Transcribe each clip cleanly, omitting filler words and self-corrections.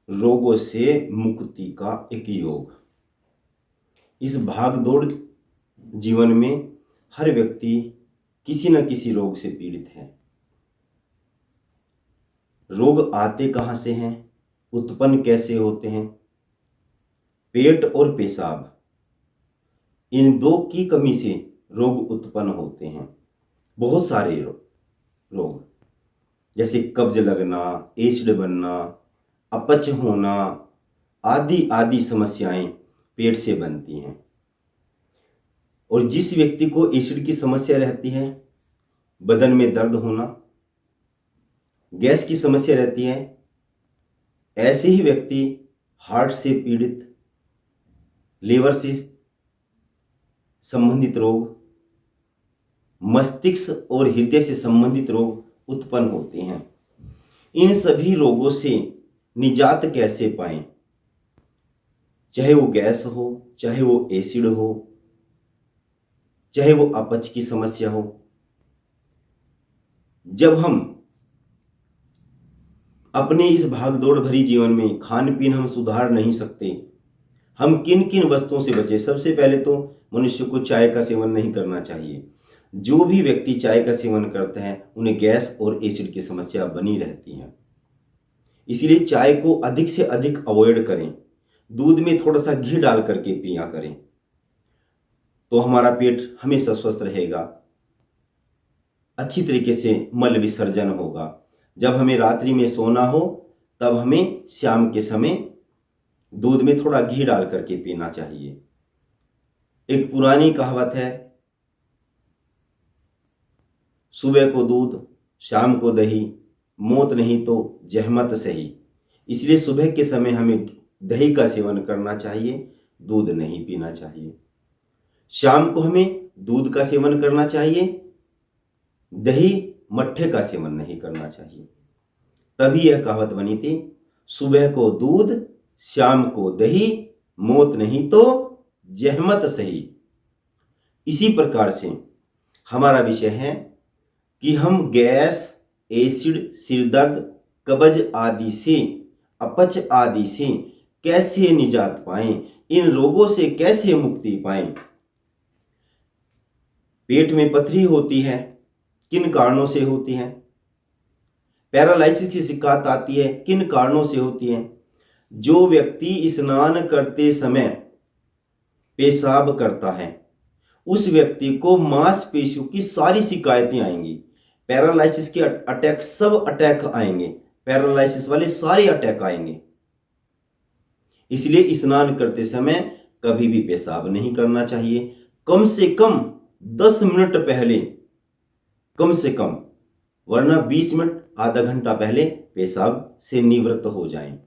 रोगों से मुक्ति का एक योग। इस भागदौड़ जीवन में हर व्यक्ति किसी न किसी रोग से पीड़ित है। रोग आते कहाँ से हैं, उत्पन्न कैसे होते हैं? पेट और पेशाब, इन दो की कमी से रोग उत्पन्न होते हैं। बहुत सारे रोग जैसे कब्ज लगना, एसिड बनना, अपच होना आदि आदि समस्याएं पेट से बनती हैं। और जिस व्यक्ति को एसिड की समस्या रहती है, बदन में दर्द होना, गैस की समस्या रहती है, ऐसे ही व्यक्ति हार्ट से पीड़ित, लीवर से संबंधित रोग, मस्तिष्क और हृदय से संबंधित रोग उत्पन्न होते हैं। इन सभी रोगों से निजात कैसे पाएं? चाहे वो गैस हो, चाहे वो एसिड हो, चाहे वो अपच की समस्या हो। जब हम अपने इस भागदौड़ भरी जीवन में खान पीन हम सुधार नहीं सकते, हम किन किन वस्तुओं से बचें? सबसे पहले तो मनुष्य को चाय का सेवन नहीं करना चाहिए। जो भी व्यक्ति चाय का सेवन करते हैं उन्हें गैस और एसिड की समस्या बनी रहती है। इसलिए चाय को अधिक से अधिक अवॉइड करें। दूध में थोड़ा सा घी डाल करके पिया करें, तो हमारा पेट हमेशा स्वस्थ रहेगा, अच्छी तरीके से मल विसर्जन होगा। जब हमें रात्रि में सोना हो तब हमें शाम के समय दूध में थोड़ा घी डाल करके पीना चाहिए। एक पुरानी कहावत है, सुबह को दूध शाम को दही, मौत नहीं तो जहमत सही। इसलिए सुबह के समय हमें दही का सेवन करना चाहिए, दूध नहीं पीना चाहिए। शाम को हमें दूध का सेवन करना चाहिए, दही मट्ठे का सेवन नहीं करना चाहिए। तभी यह कहावत बनी थी, सुबह को दूध शाम को दही, मौत नहीं तो जहमत सही। इसी प्रकार से हमारा विषय है कि हम गैस, एसिड, सिरदर्द, कब्ज आदि से, अपच आदि से कैसे निजात पाएं, इन रोगों से कैसे मुक्ति पाएं। पेट में पथरी होती है, किन कारणों से होती है? पैरालिसिस की शिकायत आती है, किन कारणों से होती है? जो व्यक्ति स्नान करते समय पेशाब करता है उस व्यक्ति को मांसपेशियों की सारी शिकायतें आएंगी। पैरालिसिस के अटैक, सब अटैक आएंगे, पैरालिसिस वाले सारे अटैक आएंगे। इसलिए स्नान करते समय कभी भी पेशाब नहीं करना चाहिए। कम से कम 10 मिनट पहले, कम से कम, वरना 20 मिनट आधा घंटा पहले पेशाब से निवृत्त हो जाएं।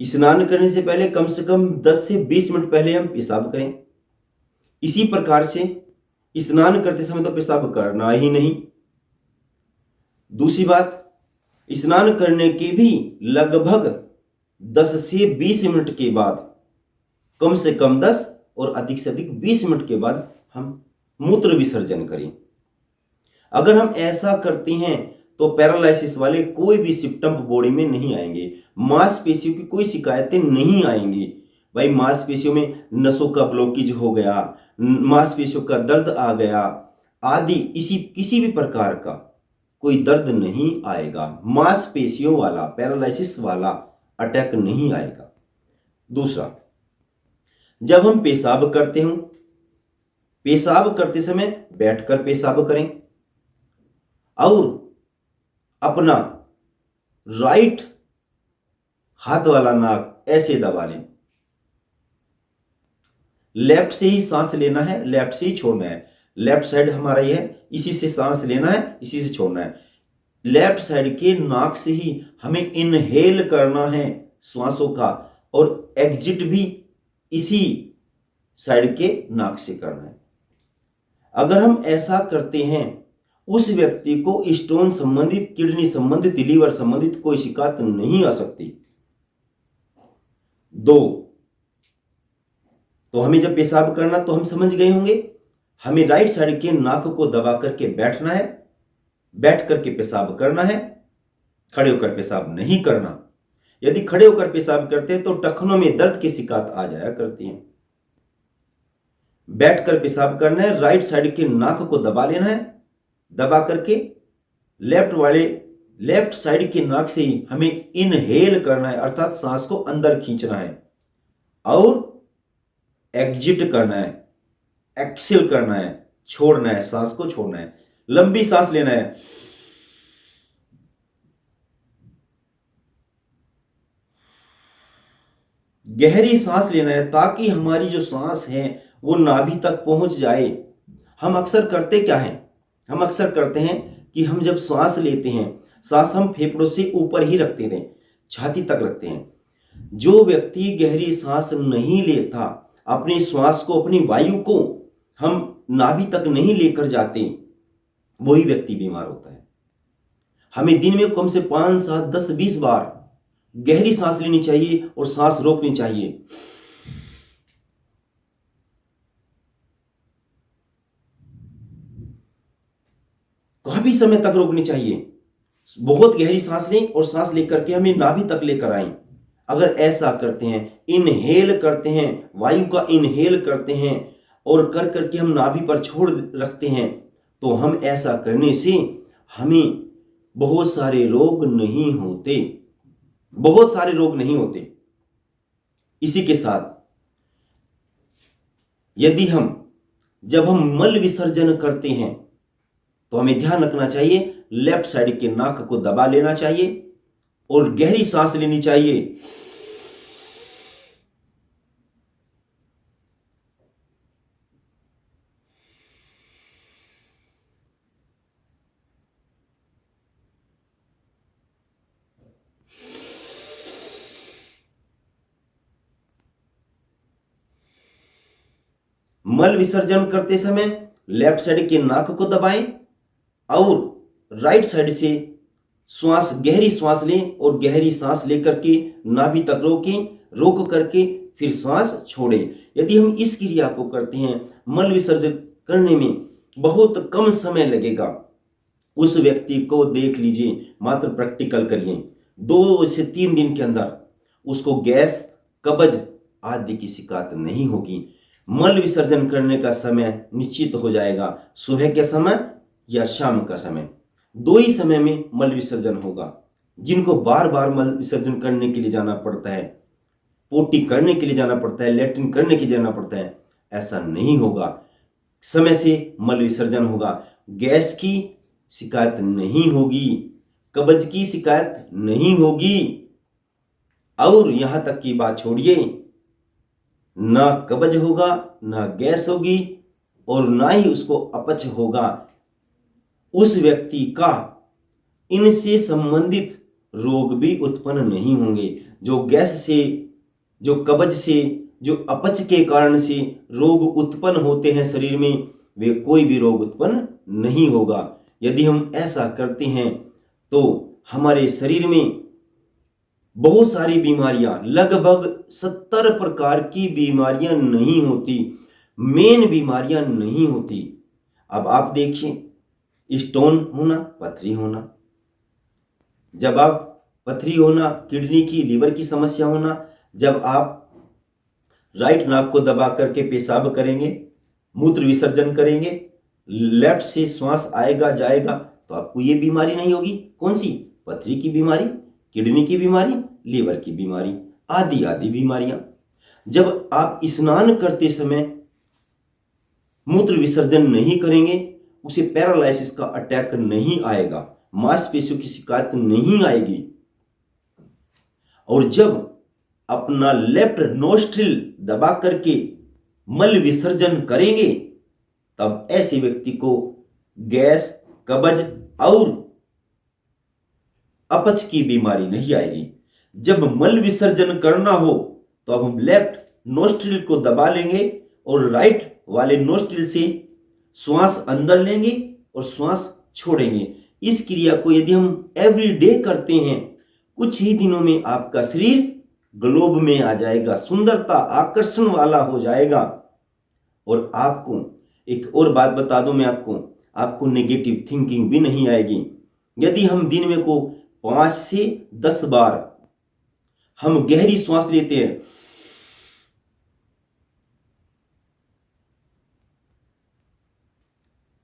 स्नान करने से पहले कम से कम 10 से 20 मिनट पहले हम पेशाब करें। इसी प्रकार से स्नान करते समय तो पेशाब करना ही नहीं। दूसरी बात, स्नान करने के भी लगभग 10 से 20 मिनट के बाद, कम से कम 10 और अधिक से अधिक 20 मिनट के बाद हम मूत्र विसर्जन करें। अगर हम ऐसा करते हैं तो पैरालिसिस वाले कोई भी सिम्टम बॉडी में नहीं आएंगे, मांसपेशियों की कोई शिकायतें नहीं आएंगी। भाई मांसपेशियों में नसों का ब्लॉकेज हो गया, मांसपेशियों का दर्द आ गया आदि, इसी किसी भी प्रकार का कोई दर्द नहीं आएगा। मांसपेशियों वाला पैरालिसिस वाला अटैक नहीं आएगा। दूसरा, जब हम पेशाब करते हो, पेशाब करते समय बैठकर पेशाब करें और अपना राइट हाथ वाला नाक ऐसे दबा लें। लेफ्ट से ही सांस लेना है, लेफ्ट से ही छोड़ना है। लेफ्ट साइड हमारा ये है, इसी से सांस लेना है, इसी से छोड़ना है। लेफ्ट साइड के नाक से ही हमें इनहेल करना है श्वासों का, और एग्जिट भी इसी साइड के नाक से करना है। अगर हम ऐसा करते हैं, उस व्यक्ति को स्टोन संबंधित, किडनी संबंधित, लीवर संबंधित कोई शिकायत नहीं आ सकती। 2, तो हमें जब पेशाब करना तो हम समझ गए होंगे, हमें राइट साइड के नाक को दबा करके बैठना है, बैठ करके पेशाब करना है, खड़े होकर पेशाब नहीं करना। यदि खड़े होकर पेशाब करते हैं तो टखनों में दर्द की शिकायत आ जाया करती है। बैठकर पेशाब करना है, राइट साइड के नाक को दबा लेना है, दबा करके लेफ्ट साइड के नाक से ही हमें इनहेल करना है, अर्थात सांस को अंदर खींचना है, और एग्जिट करना है, एक्सेल करना है, छोड़ना है, सांस को छोड़ना है। लंबी सांस लेना है, गहरी सांस लेना है, ताकि हमारी जो सांस है वो नाभि तक पहुंच जाए। हम अक्सर करते क्या है, हम अक्सर करते हैं कि हम जब सांस लेते हैं, सांस हम फेफड़ों से ऊपर ही रखते हैं, छाती तक रखते हैं। जो व्यक्ति गहरी सांस नहीं लेता, अपनी श्वास को, अपनी वायु को हम नाभि तक नहीं लेकर जाते, वही व्यक्ति बीमार होता है। हमें दिन में कम से 5, 7, 10, 20 बार गहरी सांस लेनी चाहिए और सांस रोकनी चाहिए। काफी समय तक रोकनी चाहिए। बहुत गहरी सांस लें और सांस लेकर के हमें नाभि तक लेकर आए। अगर ऐसा करते हैं, इनहेल करते हैं, वायु का इनहेल करते हैं और कर करके हम नाभि पर छोड़ रखते हैं, तो हम ऐसा करने से हमें बहुत सारे रोग नहीं होते, बहुत सारे रोग नहीं होते। इसी के साथ यदि जब हम मल विसर्जन करते हैं तो हमें ध्यान रखना चाहिए, लेफ्ट साइड के नाक को दबा लेना चाहिए और गहरी सांस लेनी चाहिए। मल विसर्जन करते समय लेफ्ट साइड के नाक को दबाएं और राइट साइड से श्वास, गहरी श्वास लें और गहरी सांस लेकर के नाभि तक रोक करके फिर श्वास छोड़ें। यदि हम इस क्रिया को करते हैं, मल विसर्जन करने में बहुत कम समय लगेगा। उस व्यक्ति को देख लीजिए, मात्र प्रैक्टिकल करिए, 2 से 3 दिन के अंदर उसको गैस, कब्ज आदि की शिकायत नहीं होगी। मल विसर्जन करने का समय निश्चित हो जाएगा, सुबह के समय या शाम का समय, 2 ही समय में मल विसर्जन होगा। जिनको बार बार मल विसर्जन करने के लिए जाना पड़ता है, पोटी करने के लिए जाना पड़ता है, लैट्रिन करने के लिए जाना पड़ता है, ऐसा नहीं होगा। समय से मल विसर्जन होगा। गैस की शिकायत नहीं होगी, कब्ज की शिकायत नहीं होगी, और यहां तक की बात छोड़िए, ना कब्ज होगा, ना गैस होगी और ना ही उसको अपच होगा। उस व्यक्ति का इनसे संबंधित रोग भी उत्पन्न नहीं होंगे। जो गैस से, जो कब्ज से, जो अपच के कारण से रोग उत्पन्न होते हैं शरीर में, वे कोई भी रोग उत्पन्न नहीं होगा। यदि हम ऐसा करते हैं तो हमारे शरीर में बहुत सारी बीमारियां, लगभग 70 प्रकार की बीमारियां नहीं होती, मेन बीमारियां नहीं होती। अब आप देखिए, स्टोन होना, पथरी होना, जब आप पथरी होना, किडनी की, लीवर की समस्या होना, जब आप राइट नाक को दबा करके पेशाब करेंगे, मूत्र विसर्जन करेंगे, लेफ्ट से श्वास आएगा जाएगा, तो आपको ये बीमारी नहीं होगी। कौन सी? पथरी की बीमारी, किडनी की बीमारी, लीवर की बीमारी, आदि आदि बीमारियां। जब आप स्नान करते समय मूत्र विसर्जन नहीं करेंगे, उसे पैरालिसिस का अटैक नहीं आएगा, मांसपेशियों की शिकायत नहीं आएगी। और जब अपना लेफ्ट नोस्ट्रिल दबा करके मल विसर्जन करेंगे, तब ऐसे व्यक्ति को गैस, कब्ज और अपच की बीमारी नहीं आएगी। जब मल विसर्जन करना हो तो अब हम लेफ्ट नोस्ट्रिल को दबा लेंगे और राइट वाले नोस्ट्रिल से श्वास अंदर लेंगे और श्वास छोड़ेंगे। इस क्रिया को यदि हम एवरी डे करते हैं, कुछ ही दिनों में आपका शरीर ग्लोब में आ जाएगा, सुंदरता, आकर्षण वाला हो जाएगा। और आपको एक और बात बता दूं मैं आपको नेगेटिव थिंकिंग भी नहीं आएगी। यदि हम दिन में को 5 से 10 बार हम गहरी श्वास लेते हैं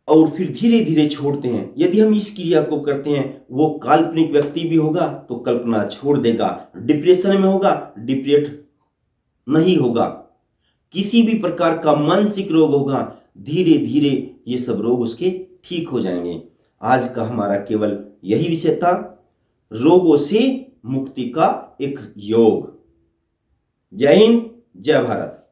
और फिर धीरे धीरे छोड़ते हैं। यदि हम इस क्रिया को करते हैं, वो काल्पनिक व्यक्ति भी होगा तो कल्पना छोड़ देगा, डिप्रेशन में होगा डिप्रेट नहीं होगा, किसी भी प्रकार का मानसिक रोग होगा, धीरे धीरे ये सब रोग उसके ठीक हो जाएंगे। आज का हमारा केवल यही विषय था, रोगों से मुक्ति का एक योग। जय हिंद, जय भारत।